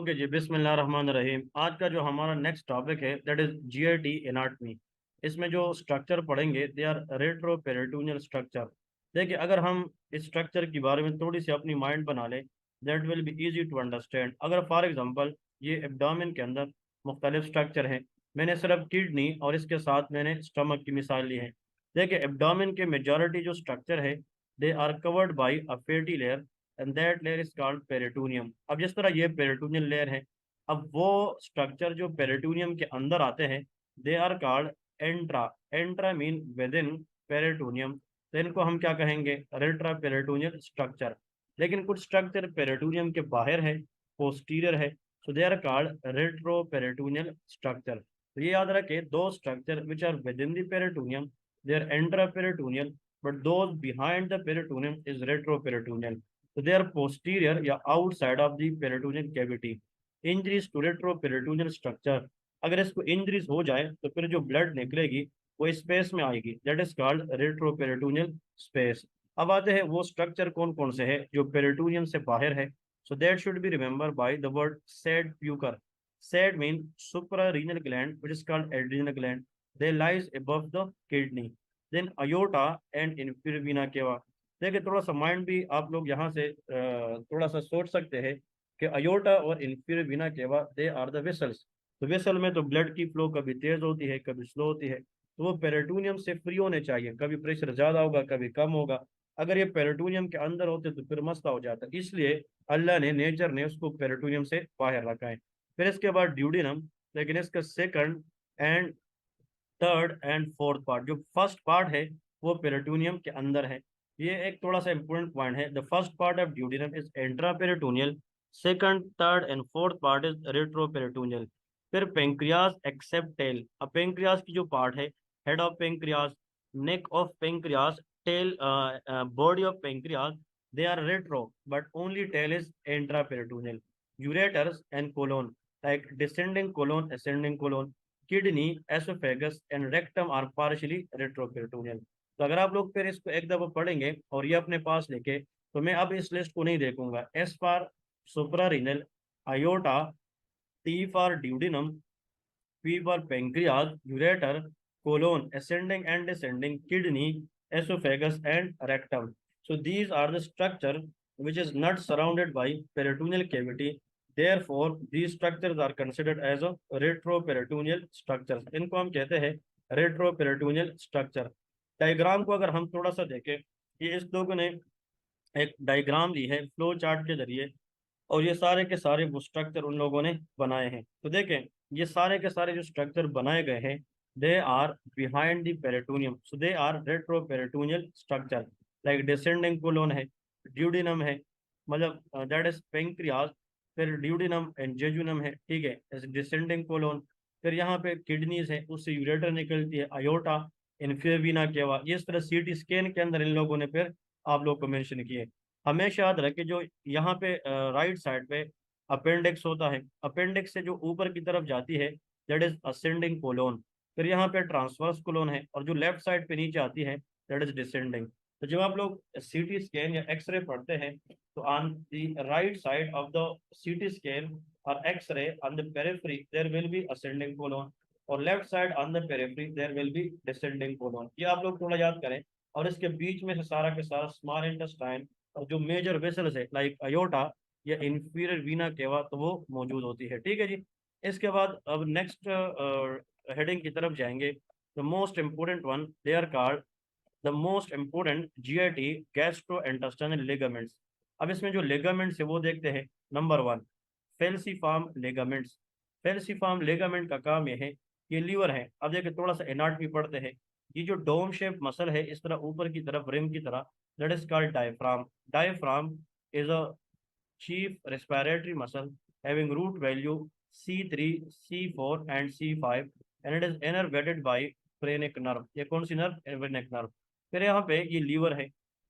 Okay जी, बिस्मिल्लाहिर्रहमानिर्रहीम। आज का जो हमारा नेक्स्ट टॉपिक है दैट इज जीआईटी एनाटमी। इसमें जो स्ट्रक्चर पढ़ेंगे दे आर रेट्रोपेरिटोनियल स्ट्रक्चर। देखिए, अगर हम इस स्ट्रक्चर के बारे में थोड़ी सी अपनी माइंड बना लें, that will be easy to understand. अगर फॉर एग्जांपल ये एब्डोमेन के अंदर मुख्तलिफ स्ट्रक्चर हैं, मैंने सिर्फ किडनी और इसके साथ मैंने स्टमक की मिसाल ली है। देखिए, एब्डोमेन के मेजॉरिटी जो स्ट्रक्चर है they are covered by a fatty layer and that layer is called peritoneum. अब जिस तरह ये पेरिटोनियल लेयर है, अब वो स्ट्रक्चर जो पेरिटोनियम के अंदर आते हैं they are called intra. Intra mean within peritoneum, तो इनको हम क्या कहेंगे? Retroperitoneal structure. लेकिन कुछ स्ट्रक्चर पेरिटोनियम के बाहर है, पोस्टीरियर है, so they are called retroperitoneal structure. तो ये याद रखें, दो structure which are within the peritoneum they are intraperitoneal, but those behind the peritoneum is retroperitoneal. So they are posterior या outside of the peritoneal cavity. Injuries to retroperitoneal structure, अगर इसको injuries हो जाए तो फिर जो blood निकलेगी वो स्पेस में आएगी, that is called retroperitoneal space. अब आते हैं वो स्ट्रक्चर कौन कौन से है जो पेरिटोनियम से बाहर है। So that should be remember by the word sad pucker. Sad mean suprarenal gland which is called adrenal gland, they lies above the kidney. Then aorta and inferior vena cava. देखिए, थोड़ा सा mind भी आप लोग यहाँ से थोड़ा सा सोच सकते हैं कि अयोटा और इंफीरियर वीना केवा दे आर द वेसल्स। तो वेसल में तो ब्लड की फ्लो कभी तेज होती है, कभी स्लो होती है, तो वो पेरिटोनियम से फ्री होने चाहिए। कभी प्रेशर ज्यादा होगा, कभी कम होगा। अगर ये पेरिटोनियम के अंदर होते तो फिर मसला हो जाता, इसलिए अल्लाह ने, नेचर ने उसको पेरिटोनियम से बाहर रखा है। फिर इसके बाद ड्यूडिनम। लेकिन इसका second and third and fourth part, जो फर्स्ट पार्ट है वो पेरिटोनियम के अंदर है। ये एक थोड़ा सा इंपॉर्टेंट पॉइंट है। The first part of duodenum is intraperitoneal, second third and fourth part is retroperitoneal. फिर पेंक्रियाज एक्सेप्ट टेल। अब पेंक्रियाज की जो पार्ट है, head of pancreas, neck of pancreas, tail, body of pancreas, they are retro but only tail is intraperitoneal. Ureters and colon, like descending colon, ascending colon, kidney, oesophagus and rectum are partially retroperitoneal. तो अगर आप लोग फिर इसको एक दफा पढ़ेंगे और ये अपने पास लेके, तो मैं अब इस लिस्ट को नहीं देखूंगा। S for suprarenal, aorta, T for duodenum, P for pancreas, ureter, colon, ascending and descending, kidney, esophagus and rectum. So these are the structure which is not surrounded by peritoneal cavity. Therefore these structures are considered as a retroperitoneal structures. इनको हम कहते हैं retroperitoneal structure। Diagram को अगर हम थोड़ा सा देखें, ये इस लोगों ने एक डायग्राम ली है फ्लो चार्ट के जरिए, और ये सारे के सारे वो स्ट्रक्चर उन लोगों ने बनाए हैं। तो देखें, ये सारे के सारे जो स्ट्रक्चर बनाए गए हैं they are behind the peritoneum, so they are retroperitoneal structure. Like descending colon है, ड्यूडिनम है, मतलब दैट इज पेंक्रियाज। फिर ड्यूडिनम एंड जेजुनम है, ठीक है, डिसेंडिंग कोलोन। फिर यहाँ पे किडनीज है, उससे यूरेटर निकलती है, अयोटा, इन्फीरियर वीना केवा। ये इस तरह सीटी स्कैन के अंदर इन लोगों ने फिर आप लोग को मेंशन किए। हमेशा याद रखें, जो यहाँ पे राइट साइड पे अपेंडिक्स होता है, अपेंडिक्स से जो ऊपर की तरफ जाती है दैट इज असेंडिंग कोलोन। फिर यहाँ पे ट्रांसवर्स कोलोन है, और जो लेफ्ट साइड पे नीचे आती है दैट इज डिसेंडिंग। तो जब आप लोग सीटी स्कैन या एक्सरे पढ़ते हैं, तो on the right side of the CT scan और X ray on the periphery there will be ascending colon, और left side on the periphery there will be descending colon. ये आप लोग थोड़ा याद करें। और इसके बीच में से सारा के सारा स्मॉल इंटेस्टाइन और जो मेजर वेसल्स है लाइक अयोटा या इंफीरियर वीना केवा, तो वो मौजूद होती है, ठीक है जी। इसके बाद अब नेक्स्ट हेडिंग की तरफ जाएंगे। The most important one, they are called the most important GIT gastro intestinal ligaments. अब इसमें जो लिगामेंट्स है वो देखते हैं। Number one, falciform ligaments. Falciform ligament का काम यह है, ये लीवर है। अब देखिए, थोड़ा सा एनाटॉमी पढ़ते हैं। ये जो डोम शेप मसल है इस तरह ऊपर की तरफ, रिम की तरह, that is called diaphragm. Diaphragm is a chief respiratory muscle having root value C3, C4 and C5, and it is innervated by phrenic nerve। ये कौन सी नर्व? phrenic nerve। फिर यहाँ पे ये लीवर है,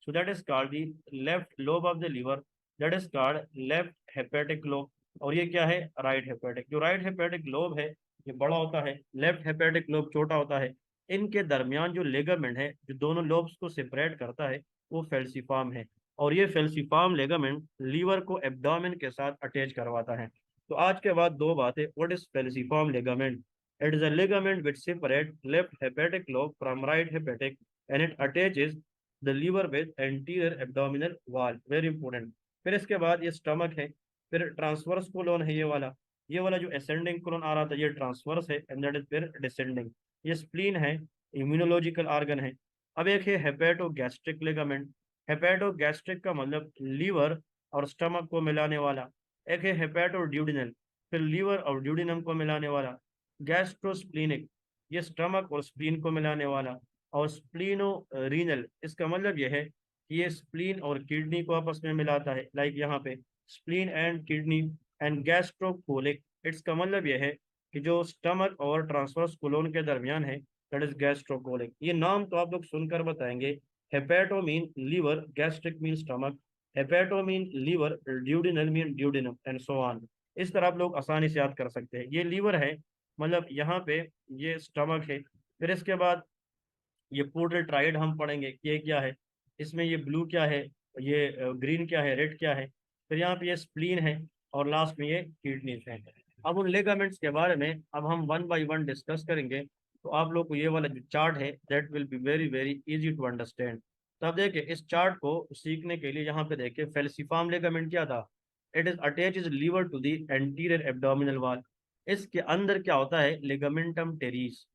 so that is called the left lobe of the liver, that is called left hepatic lobe। और ये क्या है? Right hepatic. जो राइट हेपेटिक लोब है ये बड़ा होता है, लेफ्ट हेपेटिक लोब छोटा होता है। इनके दरमियान जो लेगामेंट है जो दोनों लोब्स को सेपरेट करता है वो फेल्सीफार्म है। और ये फेल्सीफार्म लेगामेंट लीवर को एब्डोमेन के साथ अटैच करवाता है। तो आज के बाद दो बातें, what is falciform ligament? It is a ligament which separate left hepatic lobe from right hepatic and it attaches the liver with anterior abdominal wall, very important. फिर इसके बाद ये स्टमक है, फिर ट्रांसवर्स कोलोन है ये वाला जो असेंडिंग कोलोन आ रहा था ये ट्रांसवर्स है, एंड दैट इज फिर डिसेंडिंग। ये स्प्लीन है, इम्यूनोलॉजिकल ऑर्गन है। अब एक है हेपेटोगैस्ट्रिक लिगामेंट। हेपेटोगैस्ट्रिक का मतलब लीवर और स्टमक को मिलाने वाला। एक है हेपेटोड्यूडिनल, फिर लीवर और ड्यूडिनम को मिलाने वाला। गैस्ट्रोस्प्लीनिक, ये स्टमक और स्प्लीन को मिलाने वाला। और स्प्लीनो रीनल, इसका मतलब यह है कि ये स्प्लीन और किडनी को आपस में मिलाता है, लाइक यहाँ पे spleen and kidney. And gastrocolic, इसका मतलब यह है कि जो स्टमक और ट्रांसवर्स कोलोन के दरमियान है, दैट इज गैस्ट्रोकोलिक। ये नाम तो आप लोग सुनकर बताएंगे। Hepato mean liver, gastric mean stomach, hepato mean liver, duodenal mean duodenum, and so on. इस तरह आप लोग आसानी से याद कर सकते हैं। ये लीवर है, मतलब यहाँ पे ये स्टमक है। फिर इसके बाद ये पोर्टल ट्राइड हम पढ़ेंगे कि ये क्या है, इसमें ये ब्लू क्या है, ये ग्रीन क्या है, रेड क्या है। फिर यहाँ पे ये स्प्लीन है, और लास्ट में ये किडनीज है। अब उन लेगामेंट्स के बारे में अब हम वन बाय वन डिस्कस करेंगे। तो आप लोग को ये वाला जो चार्ट है that will be very very easy to understand. तो आप देखिए इस चार्ट को सीखने के लिए यहाँ पे देखिए फेल्सिफार्म लेगामेंट क्या था। It is attach liver to the anterior abdominal wall. इसके अंदर क्या होता है, लिगामेंटम टेरिस।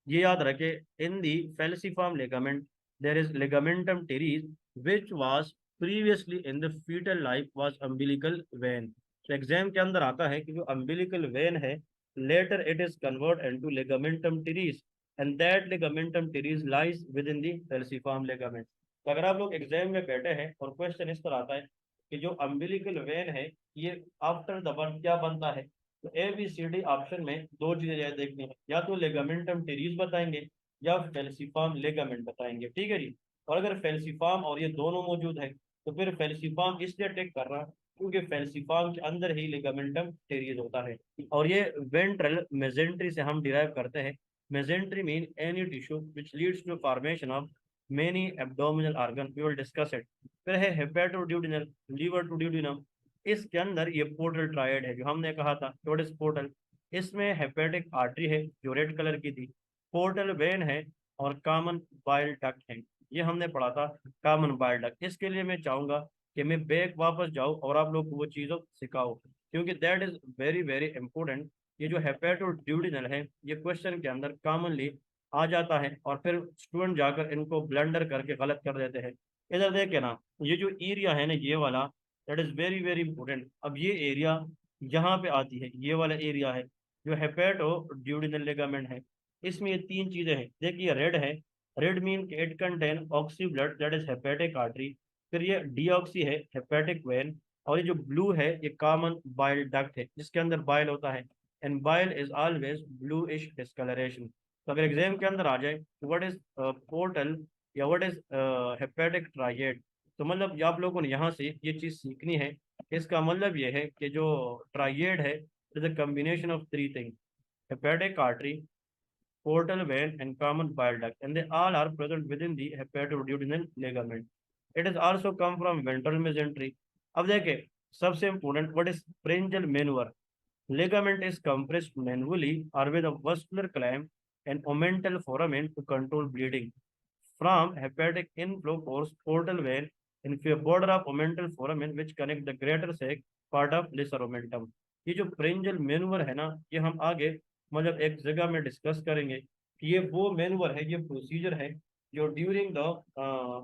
ये याद रखे, इन दी falciform ligament there is ligamentum teres which was previously in the fetal life was umbilical vein। तो एग्जाम के अंदर आता है कि जो umbilical vein है, later it is converted into ligamentum teres and that ligamentum teres lies within the falciform ligament। तो अगर आप लोग एग्जाम में बैठे हैं और क्वेश्चन इस तरह आता है कि जो umbilical vein है ये आफ्टर द बर्थ क्या बनता है, तो A B C D option में दो चीजें याद देखनी है, या तो लेगामेंटम टेरिस बताएंगे या फेल्सिफार्म लेगामेंट बताएंगे, ठीक है जी। और अगर फेल्सिफार्म और ये दोनों मौजूद है तो फिर फेल्सिफार्म इसलिए टेक कर रहा क्योंकि फेल्सिफार्म के अंदर ही लेगामेंटम टेरिस होता है। और ये वेंट्रल मेजेंट्री से हम डिराइव करते हैं। Mesentery mean any tissue which leads to formation of many abdominal organ, we will discuss it. फिर है हेपेटोड्यूडिनल, लीवर टू ड्यूडिनम। इसके अंदर ये पोर्टल ट्रायड है जो हमने कहा था, व्हाट इज पोर्टल। इसमें हेपेटिक आर्टरी है जो रेड कलर की थी, पोर्टल वेन है, और कॉमन बाइल डक्ट है। ये हमने पढ़ा था, कॉमन बाइल डक्ट। इसके लिए मैं चाहूंगा कि मैं बैक वापस जाऊं और आप लोग को वो चीज़ों सिखाओ, क्योंकि that is very very important. ये जो हेपेटोड्यूडिनल है ये क्वेश्चन के अंदर कॉमनली आ जाता है, और फिर स्टूडेंट जाकर इनको ब्लंडर करके गलत कर देते हैं। इधर देखे ना, ये जो एरिया है ना ये वाला, that is very very important. अब ये एरिया यहाँ पे आती है, ये वाला एरिया है जो हेपेटो ड्यूडिनल लिगामेंट है। इसमें ये तीन चीजें हैं, देखिए रेड है, red mean it contain oxy blood that is hepatic artery. फिर ये डीऑक्सी है, हेपेटिक वेन। और ये जो ब्लू है ये कॉमन बाइल डक्ट है जिसके अंदर बाइल होता है, and bile is always blue इश डिस्कलरेशन। तो अगर एग्जाम के अंदर आ जाए व्हाट इज पोर्टल या व्हाट इज हेपेटिक ट्राइएड, तो मतलब ये आप लोगों ने यहाँ से ये चीज़ सीखनी है। इसका मतलब ये है कि जो ट्राइएड है is a combination of three thing, hepatic artery, portal vein and common bile duct, and they all are present within the hepatoduodenal ligament. It is also come from ventral mesentery। अब देखें सबसे important, what is pharyngeal maneuver? Ligament is compressed manually or with a vascular clamp and omental foramen to control bleeding from hepatic inflow force portal vein in the border of omental foramen which connect the greater sac part of lesser omentum। ये जो प्रेंजल मेनूवर है ना, ये हम आगे मतलब एक जगह में डिस्कस करेंगे कि ये वो मेनूवर है, ये प्रोसीजर है जो ड्यूरिंग द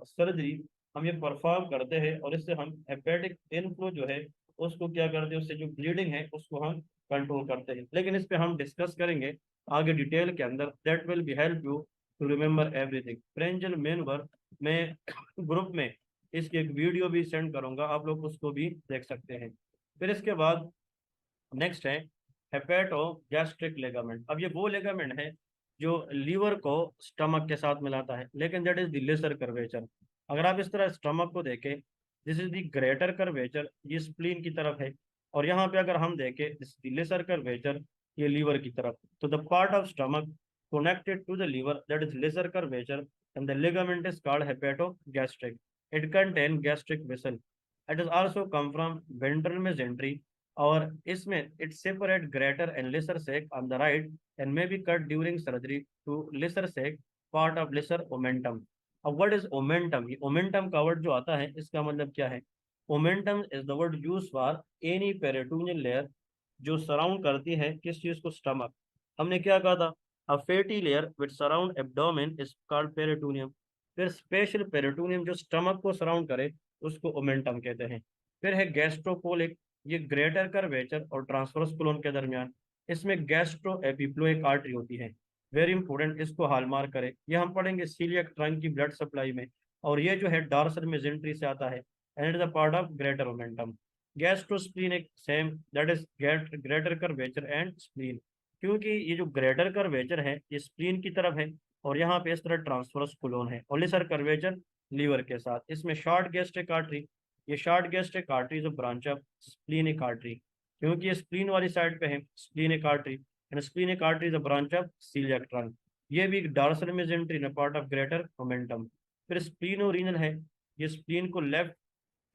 सर्जरी हम ये परफॉर्म करते हैं, और इससे हम हेपेटिक इनफ्लो जो है उसको क्या करते हैं, उससे जो ब्लीडिंग है उसको हम कंट्रोल करते हैं। लेकिन इस पे हम डिस्कस करेंगे आगे डिटेल के अंदर, that will be help you to remember everything. Pringle manoeuvre मैं ग्रुप में इसकी एक वीडियो भी सेंड करूंगा, आप लोग उसको भी देख सकते हैं। फिर इसके बाद नेक्स्ट है हेपेटो गैस्ट्रिक लेगामेंट। अब ये वो लेगामेंट है जो लीवर को स्टमक के साथ मिलाता है, लेकिन that is the lesser curvature. अगर आप इस तरह स्टमक को देखें, this is the greater curvature, ये स्प्लीन की तरफ है। और यहाँ पे अगर हम देखें दिस द लेसर कर्वेचर, ये लीवर की तरफ। तो the part of stomach connected to the liver that is lesser curvature and the ligament is called hepatogastric। It contains gastric vessel। It is also come from ventral mesentery और इसमें it separate greater and lesser sac on the right and may be cut during surgery to lesser sac part of lesser omentum. अब what is omentum? ये omentum का word जो आता है इसका मतलब क्या है? Omentum is the word use for any peritoneal layer जो सराउंड करती है किस चीज को? स्टमक। हमने क्या कहा था? अ fatty layer which surround abdomen is called peritoneum. फिर स्पेशल पेरिटोनियम जो स्टमक को सराउंड करे उसको ओमेंटम कहते हैं। फिर है गैस्ट्रोकोलिक, ये ग्रेटर कर्वेचर और ट्रांसवर्स कोलोन के दरमियान, इसमें गैस्ट्रो एपिप्लोइक आर्टरी होती है। वेरी इंपॉर्टेंट, इसको हॉलमार्क करें, ये हम पढ़ेंगे सीलियक ट्रंक की ब्लड सप्लाई में। और ये जो है डॉर्सल मेजेंट्री से आता है and it the part of greater omentum. Gastrosplenic same, that is greater curvature and spleen, क्योंकि ये जो ग्रेटर कर्वेचर है ये स्प्लीन की तरफ है और यहाँ पे इस तरह ट्रांसवर्स कोलोन है। और लेसर कर्वेचर लीवर के साथ। इसमें शॉर्ट गैस्ट्रिक आर्टरी, ये शॉर्ट गैस्ट्रिक आर्टरी जो ब्रांच ऑफ स्प्लीनिक आर्टरी, क्योंकि ये स्प्लीन वाली साइड पे है splenic artery and splenic artery is a branch of coeliac trunk. ये भी dorsal mesentery in part of greater omentum. फिर स्प्लीनो रीनल है, ये स्प्लीन को लेफ्ट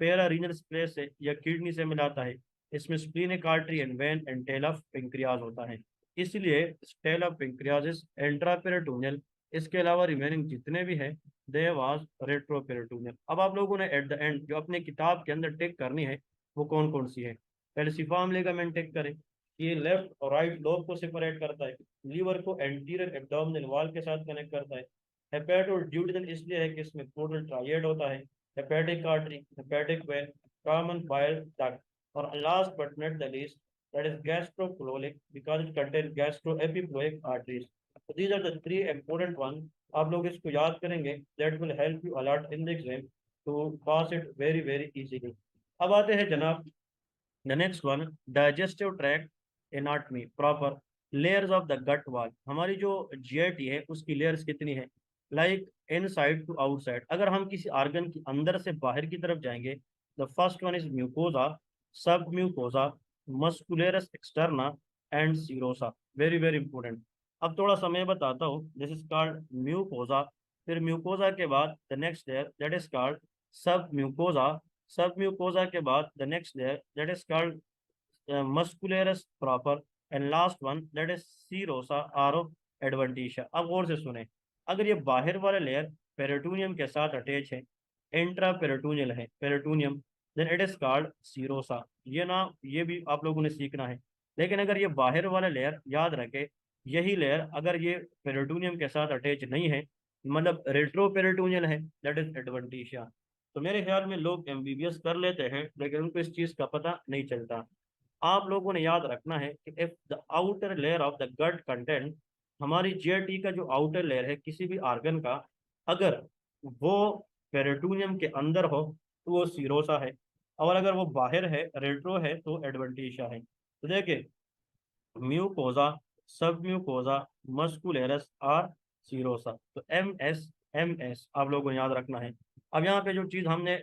पेरा रीनल स्पेस से या किडनी से मिलाता है। इसमें splenic artery and vein and tail of pancreas होता है, इसलिए tail of pancreas is intraperitoneal. इसके अलावा रिमेनिंग जितने भी है दे वाज रेट्रोपेरिटोनियल। अब आप लोगों ने एट द एंड जो अपने किताब के अंदर टिक करनी है वो कौन कौन सी है? पेल्सिफॉर्म लिगामेंट टिक करें, ये लेफ्ट और राइट लोब को सेपरेट करता है, लीवर को एंटीरियर एब्डोमिनल वॉल के साथ कनेक्ट करता है। हेपेटोड्यूडेनल इसलिए है कि इसमें टोटल ट्राइएड होता है, hepatic artery, hepatic vein, common bile duct, और last but not the least that is gastrocololic because it contains gastroepiploic arteries. So these are the three important ones. आप लोग इसको याद करेंगे, that will help you a lot in the exam to pass it very very easily. अब आते हैं जनाब the next one, digestive tract anatomy proper, layers of the gut wall। हमारी जो GIT है उसकी layers कितनी है? Like inside to outside. अगर हम किसी ऑर्गन की अंदर से बाहर की तरफ जाएंगे, the first one is mucosa, sub mucosa, muscularis externa and serosa. Very very important. अब थोड़ा समय बताता हूँ, दिस इज कॉल्ड म्यूकोजा। फिर म्यूकोजा के बाद the next layer that is called sub mucosa. Sub mucosa के बाद the next layer that is called muscularis proper, and last one that is serosa or adventitia। अब गौर से सुने, अगर ये बाहर वाला लेयर पेरिटोनियम के साथ अटैच है, इंट्रा पेरिटोनियल है peritoneum, then it is called serosa. ये ना, ये भी आप लोगों ने सीखना है। लेकिन अगर ये बाहर वाला लेयर, याद रखे, यही लेयर अगर ये पेरिटोनियम के साथ अटैच नहीं है, मतलब रेट्रो पेरिटोनियल है, दैट इज एडवेंटिशिया। तो मेरे ख्याल में लोग MBBS कर लेते हैं लेकिन उनको इस चीज़ का पता नहीं चलता। आप लोगों ने याद रखना है कि if the outer layer of the gut content, हमारी GIT का जो आउटर लेयर है किसी भी ऑर्गन का, अगर वो पेरिटोनियम के अंदर हो तो वो सीरोसा है, और अगर वो बाहर है रेट्रो है तो एडवेंटिशिया है। तो देखिए, म्यूकोजा, सब म्यूकोजा, मस्कुलेरस और सीरोसा। तो MS आप लोगों को याद रखना है। अब यहाँ पे जो चीज़ हमने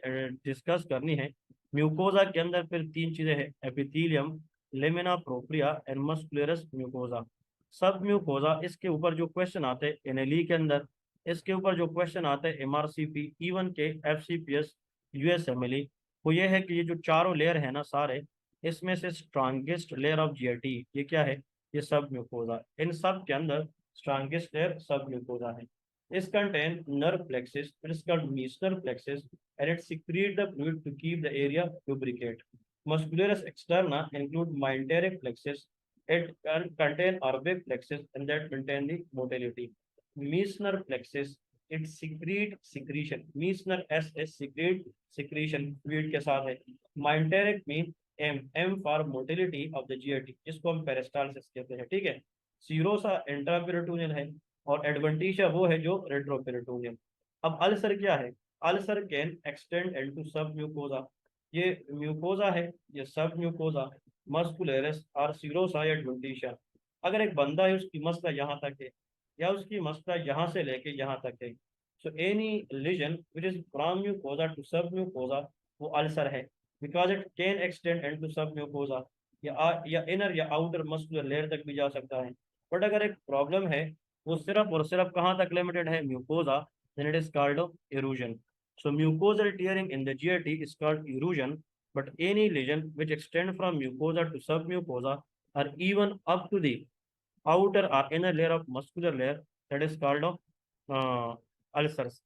डिस्कस करनी है, म्यूकोजा के अंदर फिर तीन चीज़ें हैं, epithelium, lamina propria and muscularis mucosa. Sub mucosa, इसके ऊपर जो क्वेश्चन आते हैं NLE के अंदर, इसके ऊपर जो क्वेश्चन आते हैं MRCP, इवन के FCPS, USMLE, वो ये है कि ये जो चारों लेयर है ना सारे, इसमें से स्ट्रांगेस्ट लेयर ऑफ GIT ये क्या है? ये सब म्यूकोजा। इन सब के अंदर स्ट्रांगेस्ट लेयर सब म्यूकोजा है। इस contain nerve plexus, it is called Meissner plexus, and it secrete the fluid to keep the area lubricate. Muscularis externa include mesenteric plexus, it can contain orbic plexus and that maintain the motility. Mesenner plexus, it secrete secretion, Meesner SS secrete secretion fluid के साथ है। Mesenteric mean M for motility of the GIT, जिसको हम peristalsis कहते हैं, ठीक है। Serosa intraperitoneal है और एडवेंटिशिया वो है जो रेट्रोपेरिटोनियल। अब अल्सर क्या है? अल्सर कैन एक्सटेंड इनटू सब म्यूकोजा, ये म्यूकोजा है, ये सब म्यूकोजा, मस्कुलरस और सीरोसा या एडवेंटिशिया। अगर एक बंदा है उसकी मसला यहाँ तक है या उसकी मसला यहाँ से लेके यहाँ तक है, so any lesion which is from mucosa to submucosa वो अल्सर है, because it can extend into submucosa, या इनर या आउटर मस्कुलर लेयर तक भी जा सकता है। बट अगर एक प्रॉब्लम है वो सिर्फ और सिर्फ कहाँ तक लिमिटेड है? Mucosa, then it is called erosion. So mucosal tearing in the GIT is called erosion, but any lesion which extend from mucosa to submucosa or even up to the outer or inner layer of muscular layer, that is called of ulcers.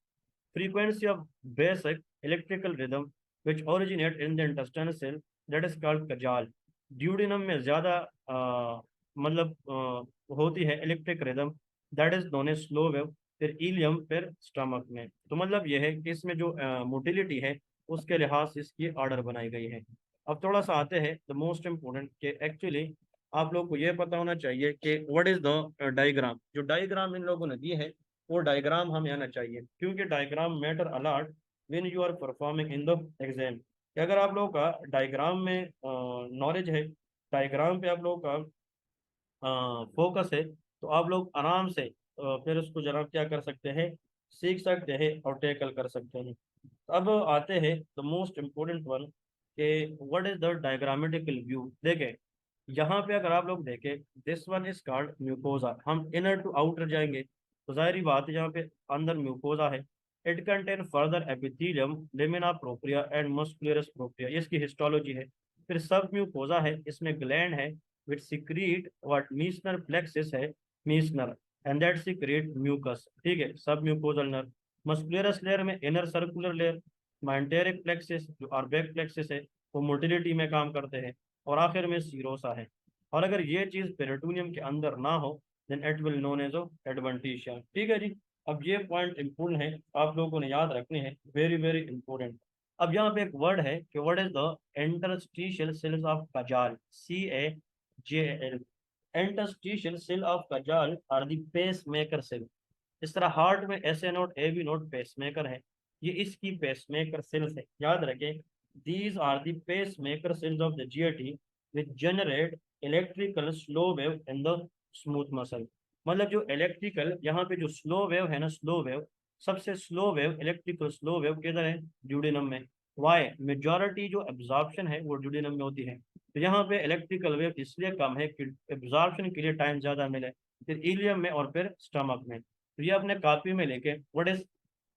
Frequency of basic electrical rhythm which originate in the intestinal cell, that is called kajal. Duodenum में ज्यादा मतलब होती है electric rhythm, that is known as slow wave. फिर ileum, फिर stomach में। तो मतलब यह है कि इसमें जो मोटिलिटी है उसके लिहाज से इसकी ऑर्डर बनाई गई है। अब थोड़ा सा आते हैं द मोस्ट इम्पोर्टेंट कि एक्चुअली आप लोग को यह पता होना चाहिए कि व्हाट इज द डायग्राम। जो डायग्राम इन लोगों ने दी है वो डायग्राम हमें आना चाहिए, क्योंकि diagram matter a lot when you are performing in the exam. कि अगर आप लोगों का डायग्राम में नॉलेज है, डायग्राम पे आप लोगों का फोकस है, तो आप लोग आराम से फिर उसको जनाब क्या कर सकते हैं, सीख सकते हैं और टेकल कर सकते हैं। अब आते हैं द मोस्ट इम्पोर्टेंट वन के what is the diagrammatical view. देखें यहाँ पे अगर आप लोग देखें, this one is called mucosa. हम इनर टू आउटर जाएंगे तो जाहिर बात है यहाँ पे अंदर म्यूकोजा है। It contain further epithelium, lamina propria and muscularis propria, ये इसकी हिस्टोलॉजी है। फिर सब म्यूकोजा है, इसमें ग्लैंड है विच सिक्रीट व्हाट मीसनर प्लेक्सिस है, मीसनर, एंड दैट सिक्रीट म्यूकस। ठीक है, सब म्यूकोजल नर्व। मस्कुलरस लेयर में इनर सर्कुलर लेयर, माइंटेरिक प्लेक्सिस जो आर्बेक प्लेक्सिस है वो मोटिलिटी में काम करते हैं, और आखिर में सीरोसा है। और अगर ये चीज पेरिटोनियम के अंदर ना हो then it will known as adventitia. ठीक है जी। अब ये पॉइंट इंपॉर्टेंट है, आप लोगों ने याद रखने हैं, वेरी वेरी इंपॉर्टेंट। अब यहाँ पे एक वर्ड है कि what is the interstitial cells of Cajal, CAJL। Interstitial cell of Cajal are the pacemaker cell. इस तरह हार्ट में SA node AB node pacemaker है, ये इसकी पेसमेकर सेल्स है, याद रखें। These are the pacemaker cells of the GAT which generate electrical slow wave in the smooth muscle. मतलब जो इलेक्ट्रिकल यहाँ पे जो स्लो वेव है ना, स्लो वेव, सबसे slow wave electrical slow wave किधर है, ड्यूडेनम में। वाई मेजॉरिटी जो एब्जॉर्प्शन है वो ड्यूडेनम में होती है। तो यहाँ पे इलेक्ट्रिकल वेव इसलिए कम है कि एब्जॉर्प्शन के लिए टाइम ज्यादा मिले। फिर इलियम में और फिर स्टमक में। तो ये अपने कॉपी में लेके what is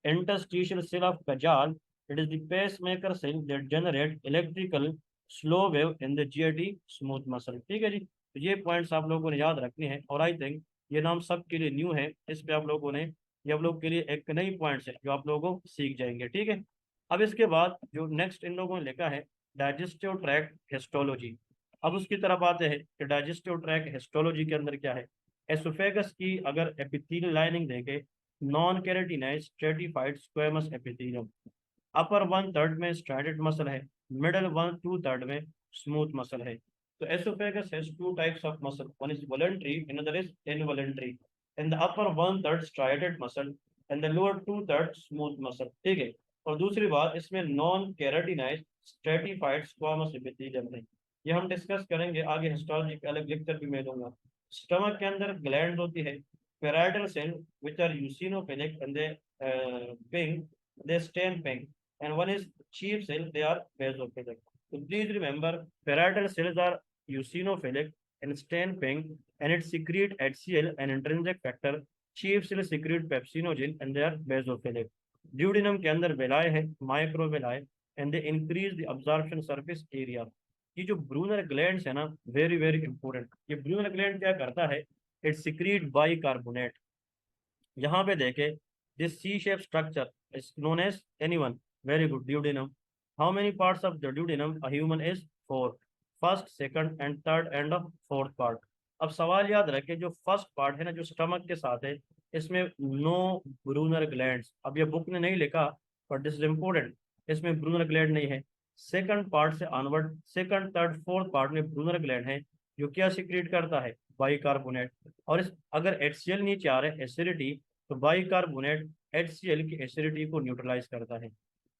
interstitial cell of Kajal, it is the pacemaker cell that generate electrical slow wave in the GAT smooth muscle। ठीक है जी। तो ये पॉइंट्स आप लोगों ने याद रखने हैं, और आई थिंक ये नाम सबके लिए न्यू है। इस पे आप लोगों ने, ये आप लोगों के लिए एक नई पॉइंट्स है जो आप लोगों को सीख जाएंगे। ठीक है। अब इसके बाद जो नेक्स्ट इन लोगों ने लिखा है डाइजेस्टिव ट्रैक्ट हिस्टोलॉजी। अब उसकी तरफ आते हैं कि डाइजेस्टिव ट्रैक्ट हिस्टोलॉजी के अंदर क्या है। एसोफेगस की अगर एपिथेलियल लाइनिंग देखें, non keratinise stratified squamous epithelium. Upper one third में स्ट्रैटेड मसल है, मिडल वन टू थर्ड में स्मूथ मसल है। तो oesophagus has two types of muscle, one is voluntary, another is involuntary. In the upper one third striated muscle and the lower two third smooth muscle. ठीक है। और दूसरी बात, इसमें non keratinise stratified squamous epithelium है। ये हम discuss करेंगे आगे, हिस्टोलॉजी का अलग लेक्चर भी मैं दूंगा। स्टमक के अंदर ग्लैंड होती है, parietal cell which are eosinophilic and they stain pink, and one is chief cell, they are basophilic. So please remember, parietal cells are eosinophilic and stain pink, and it secrete HCl, an intrinsic factor. Chief cell secrete pepsinogen and they are basophilic. Duodenum के अंदर villi है, microvilli, and they increase the absorption surface area. ये जो Brunner glands है ना, very very important. ये Brunner gland क्या करता है, इट सिक्रीट बाइकार्बोनेट। यहाँ पे देखे, this C shape structure is known as anyone, very good, duodenum. How many parts of the duodenum a human is four, first second and third and of fourth part. अब सवाल याद रखे, जो first part है ना जो stomach के साथ है, इसमें नो ब्रूनर ग्लैंड्स। अब ये बुक ने नहीं लिखा बट दिस इज इम्पोर्टेंट, इसमें ब्रूनर ग्लैंड नहीं है। सेकंड पार्ट से onward, second third fourth part में ब्रूनर ग्लैंड है, जो क्या सिक्रीट करता है, बाइकार्बोनेट। और इस अगर HCl नीचे आ रहा है एसिडिटी, तो बाइकार्बोनेट HCl की एसिडिटी को न्यूट्रलाइज करता है।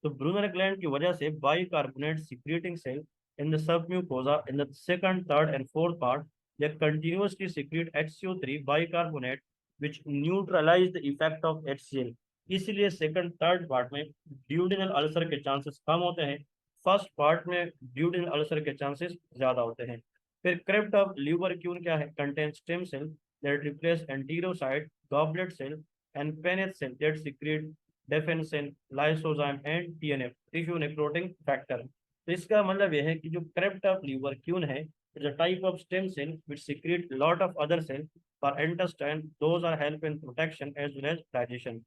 तो ब्रूनर ग्लैंड की वजह से bicarbonate secreting cell in the submucosa in the second third and fourth part they continuously secrete HCO3 bicarbonate which neutralize the effect of HCl। इसीलिए सेकंड थर्ड पार्ट में duodenal ulcer के chances कम होते हैं, first part में duodenal ulcer के chances ज्यादा होते हैं। फिर क्रेप्ट ऑफ ल्यूबरक्यून क्या है, contain stem cell that replace enterocyte, goblet cell and Paneth cell that secrete defensin, lysozyme and TNF, tissue necrotising factor. तो इसका मतलब यह है कि जो क्रेप्ट ऑफ ल्यूबरक्यून है, is a type of stem cell which secrete lot of other cell for intestine, those are help in protection as well as digestion।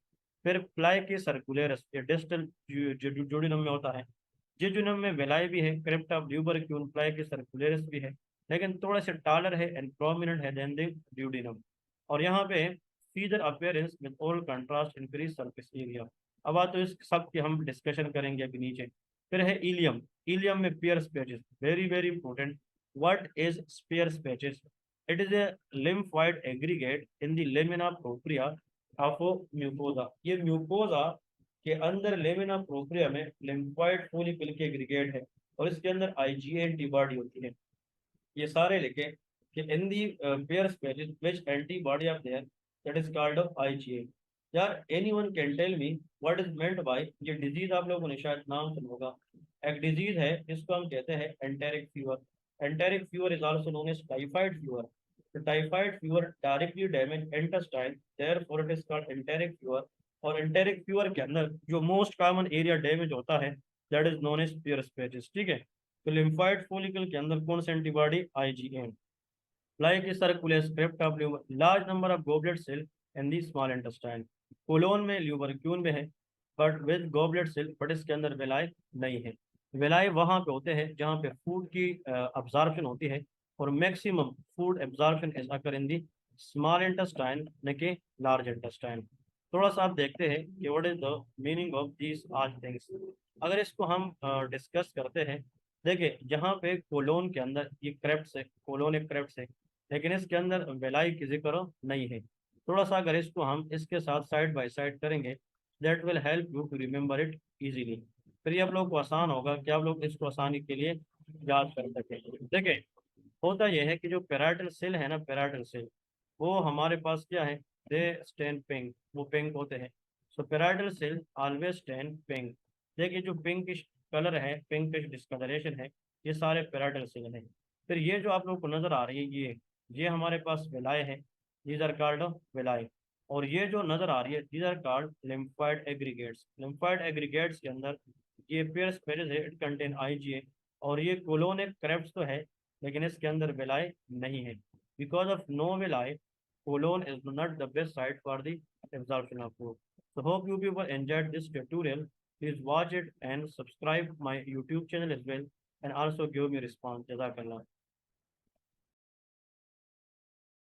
फिर ply के सर्कुलरस ये डिस्टल जोडिनम में होता है। जेजुनम में वेलाई भी है, क्रेप्ट ऑफ ल्यूबरक्यून प्लाई के सर्कुलरस भी है, लेकिन थोड़ा सा टालर है एंड प्रोमिनेंट है देन द ड्यूडिनम। और यहाँ पे feather appearance with all contrast increase surface area. अब आ तो इस सब की हम डिस्कशन करेंगे अभी नीचे। फिर है इलियम। इलियम में pair patches, very very important. What is pair patches? It is a lymphoid aggregate in the lamina propria of mucosa. ये म्यूकोजा के अंदर लेमिना प्रोप्रिया में lymphoid फोलिकल के एग्रीगेट है, और इसके अंदर आईजीए एंटीबॉडी होती है। ये सारे लिखे कि in the Peyer spaces which antibody of there, that is called of IgA. यार anyone can tell me what is meant by ये डिजीज? आप लोगों ने शायद नाम सुना होगा। एक डिजीज है जिसको हम कहते हैं enteric fever. Enteric fever is also known as typhoid fever. तो typhoid fever directly damage intestine, therefore it is called enteric fever. और एंटेरिक फीवर के अंदर जो मोस्ट कॉमन एरिया डैमेज होता है, that is known as Peyer spaces. ठीक है। तो लिम्फाइड फोलिकल के अंदर कौन सा antibody? IgM. Like circulate script of large number of goblet cell in the small intestine. Colon में ल्यूबरक्यून में है, but with goblet cell, but इसके अंदर वेलाई नहीं है। वेलाई वहां पे होते हैं जहाँ पे फूड की अब्जॉर्प्शन होती है, और maximum food absorption is occur in the small intestine न कि लार्ज इंटेस्टाइन। थोड़ा सा आप देखते हैं कि what is the meaning of these all things. अगर इसको हम डिस्कस करते हैं, देखिए जहाँ पे कोलोन के अंदर ये क्रेप्ट है, कोलोन एक क्रेप्ट है, लेकिन इसके अंदर वेलाई की जिक्र नहीं है। थोड़ा सा अगर इसको हम इसके साथ साइड बाय साइड करेंगे, that will help you to remember it easily. फिर ये आप लोग को आसान होगा कि आप लोग इसको आसानी के लिए याद कर सकें। देखिए होता यह है कि जो पेराइटल सेल है ना, पेराइटल सेल, वो हमारे पास क्या है? दे स्टैंड पिंक, वो पिंक होते हैं। So parietal cell always stand pink. देखिए जो पिंकिश कलर है, पिंकिश डिस्कलरेशन है, ये सारे पेराइटल सेल हैं। फिर ये जो आप लोग को नजर आ रही है, ये हमारे पास विलाय है, दीज आर कॉल्ड विलाय। और ये जो नजर आ रही है, these are called lymphoid aggregates. Lymphoid aggregates के अंदर ये पेयर स्पेरेज है, इट कंटेन आईजीए। और ये कोलोनिक क्रेब्स तो है, लेकिन इसके अंदर विलाय नहीं है। Because of no villi, colon is not the best site for the absorption of food. So hope you people enjoyed this tutorial. Please watch it and subscribe my YouTube channel as well, and also give me response. Jazakallah.